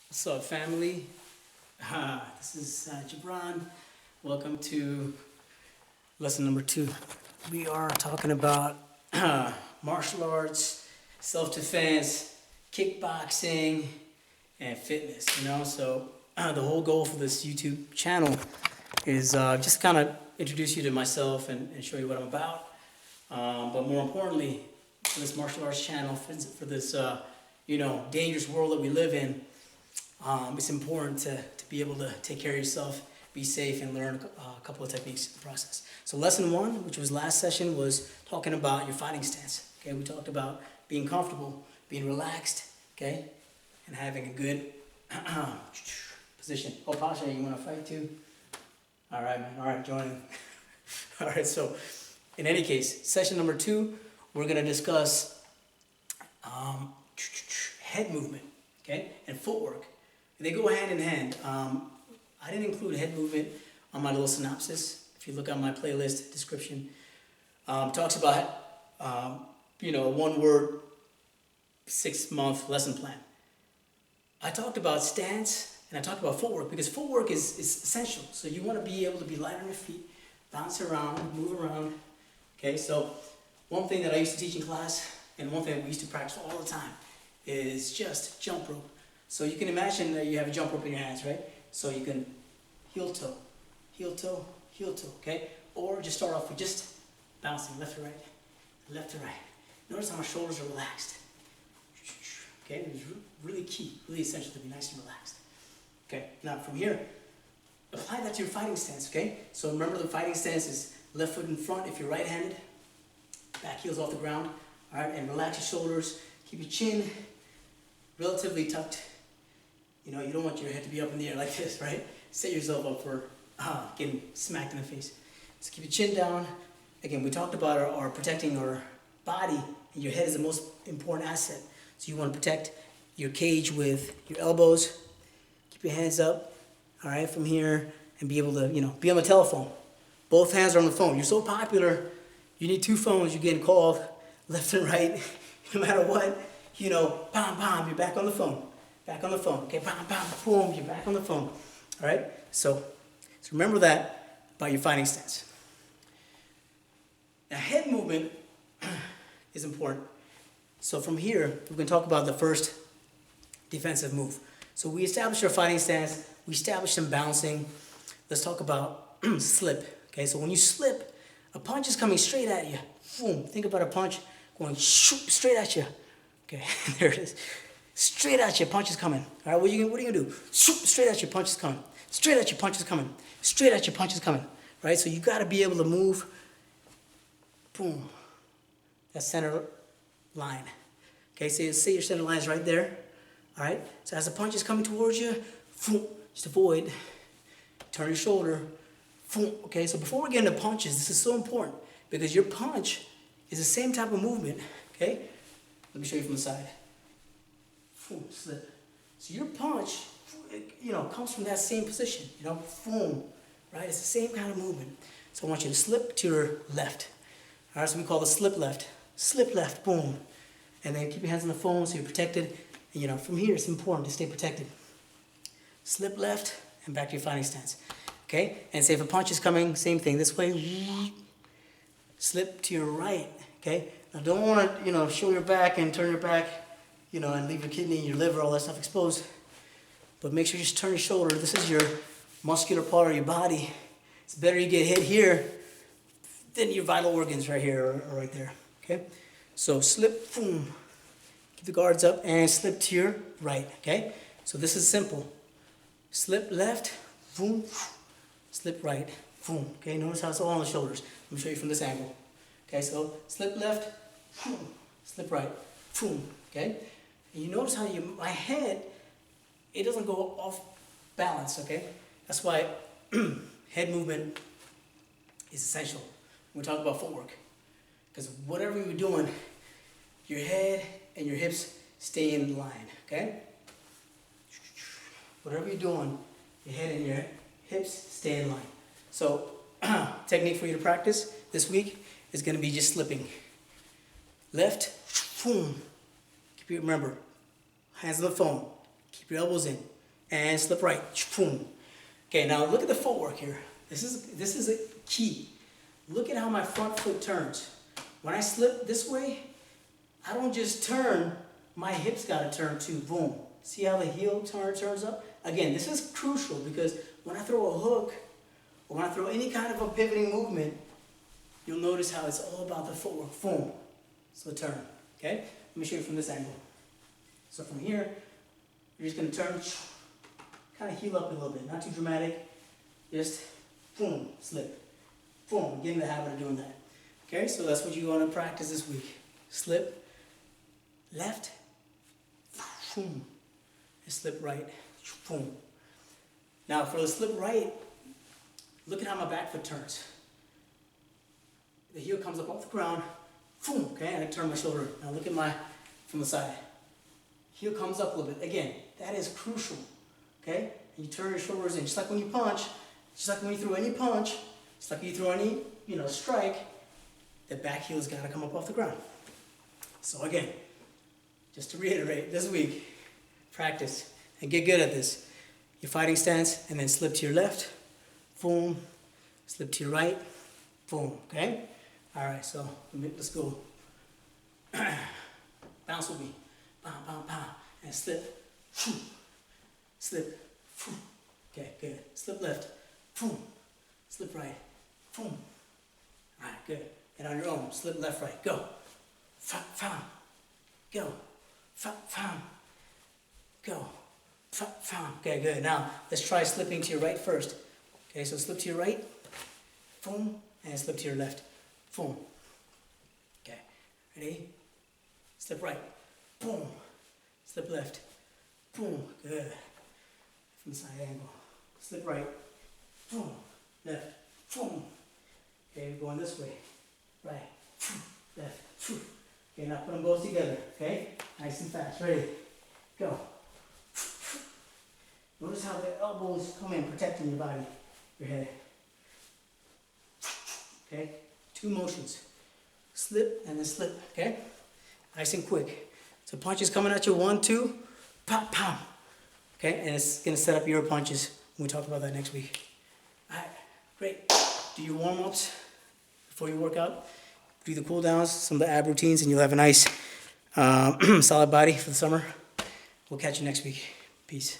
What's up, family? This is Jibraan. Welcome to lesson number 2. We are talking about martial arts, self-defense, kickboxing, and fitness. So the whole goal for this YouTube channel is just kind of introduce you to myself and show you what I'm about. But more importantly, for this martial arts channel, for this dangerous world that we live in. It's important to be able to take care of yourself, be safe, and learn a couple of techniques in the process. So lesson 1, which was last session, was talking about your fighting stance. Okay, we talked about being comfortable, being relaxed, okay, and having a good position. Oh, Pasha, you want to fight too? All right, man. All right, join in. All right, so in any case, session number 2, we're going to discuss head movement, okay, and footwork. They go hand in hand. I didn't include head movement on my little synopsis. If you look on my playlist description, talks about one word 6-month lesson plan. I talked about stance and I talked about footwork because footwork is essential. So you want to be able to be light on your feet, bounce around, move around. Okay, so one thing that I used to teach in class and one thing that we used to practice all the time is just jump rope. So you can imagine that you have a jump rope in your hands, right? So you can heel toe, heel toe, heel toe, okay? Or just start off with just bouncing left to right, left to right. Notice how my shoulders are relaxed. Okay, it's really key, really essential to be nice and relaxed. Okay, now from here, apply that to your fighting stance, okay? So remember the fighting stance is left foot in front if you're right-handed, back heels off the ground, all right? And relax your shoulders, keep your chin relatively tucked. You don't want your head to be up in the air like this, right? Set yourself up for getting smacked in the face. So keep your chin down. Again, we talked about our protecting our body, and your head is the most important asset. So you want to protect your cage with your elbows. Keep your hands up, all right, from here, and be able to, be on the telephone. Both hands are on the phone. You're so popular, you need 2 phones. You're getting called left and right, no matter what. Bam, bam, you're back on the phone. Back on the phone. Okay, bam, bam, boom, you're back on the phone. All right? So remember that about your fighting stance. Now, head movement is important. So from here, we're going to talk about the first defensive move. So we established our fighting stance. We established some bouncing. Let's talk about slip. Okay, so when you slip, a punch is coming straight at you. Boom. Think about a punch going straight at you. Okay, there it is. Straight at you, punch is coming. All right, what are you gonna do? Straight at you, punch is coming. Straight at you, punch is coming. Straight at you, punch is coming. Right, so you gotta be able to move. Boom. That center line. Okay, so say your center line is right there. All right, so as the punch is coming towards you, boom, just avoid. Turn your shoulder. Boom. Okay, so before we get into punches, this is so important because your punch is the same type of movement. Okay, let me show you from the side. Boom, slip. So your punch, comes from that same position. Boom, right? It's the same kind of movement. So I want you to slip to your left. All right, so we call the slip left. Slip left, boom. And then keep your hands on the phone so you're protected. And, from here, it's important to stay protected. Slip left and back to your fighting stance. Okay? And say if a punch is coming, same thing. This way, slip to your right. Okay? Now don't want to, show your back and turn your back, and leave your kidney, your liver, all that stuff exposed. But make sure you just turn your shoulder. This is your muscular part of your body. It's better you get hit here than your vital organs right here or right there. Okay? So slip, boom. Keep the guards up and slip to your right. Okay? So this is simple. Slip left, boom. Slip right, boom. Okay? Notice how it's all on the shoulders. Let me show you from this angle. Okay? So slip left, boom. Slip right, boom. Okay? And you notice how my head, it doesn't go off balance, okay? That's why head movement is essential when we talk about footwork. Because whatever you're doing, your head and your hips stay in line, okay? Whatever you're doing, your head and your hips stay in line. So, technique for you to practice this week is going to be just slipping. Left, boom. Remember, hands on the phone. Keep your elbows in. and slip right. Boom. Okay, now look at the footwork here. This is a key. Look at how my front foot turns. When I slip this way, I don't just turn, my hips gotta turn too. Boom. See how the heel turns up? Again, this is crucial because when I throw a hook, or when I throw any kind of a pivoting movement, you'll notice how it's all about the footwork. Boom. So turn. Okay? Let me show you from this angle. So from here, you're just gonna turn, kind of heel up a little bit. Not too dramatic. Just boom, slip. Boom. Get in the habit of doing that. Okay? So that's what you want to practice this week. Slip, left, boom, and slip right, boom. Now for the slip right, look at how my back foot turns. The heel comes up off the ground, boom, okay, and I turn my shoulder. Now look at from the side. Heel comes up a little bit. Again, that is crucial, okay? And you turn your shoulders in, just like when you punch, just like when you throw any punch, just like when you throw any, strike, the back heel's gotta come up off the ground. So again, just to reiterate, this week, practice and get good at this. Your fighting stance, and then slip to your left, boom, slip to your right, boom, okay? All right, so let's go. Bounce with me, pow, pow, pow, and slip, slip, okay, good. Slip left, boom, slip right, boom. All right, good. And on your own, slip left, right, go. Found, go, found, go, found. Okay, good. Now let's try slipping to your right first. Okay, so slip to your right, boom, and slip to your left, boom. Okay, ready? Slip right, boom, slip left, boom. Good. From side angle, slip right, boom, left, boom. Okay, we're going this way, right, left, okay, now put them both together, okay? Nice and fast, ready, go. Notice how the elbows come in, protecting your body, your head. Okay, 2 motions. Slip and then slip, okay? Nice and quick. So punches coming at you, 1, 2, pop, pop. Okay, and it's gonna set up your punches. We'll talk about that next week. All right, great. Do your warm-ups before you work out. Do the cool downs, some of the ab routines, and you'll have a nice solid body for the summer. We'll catch you next week. Peace.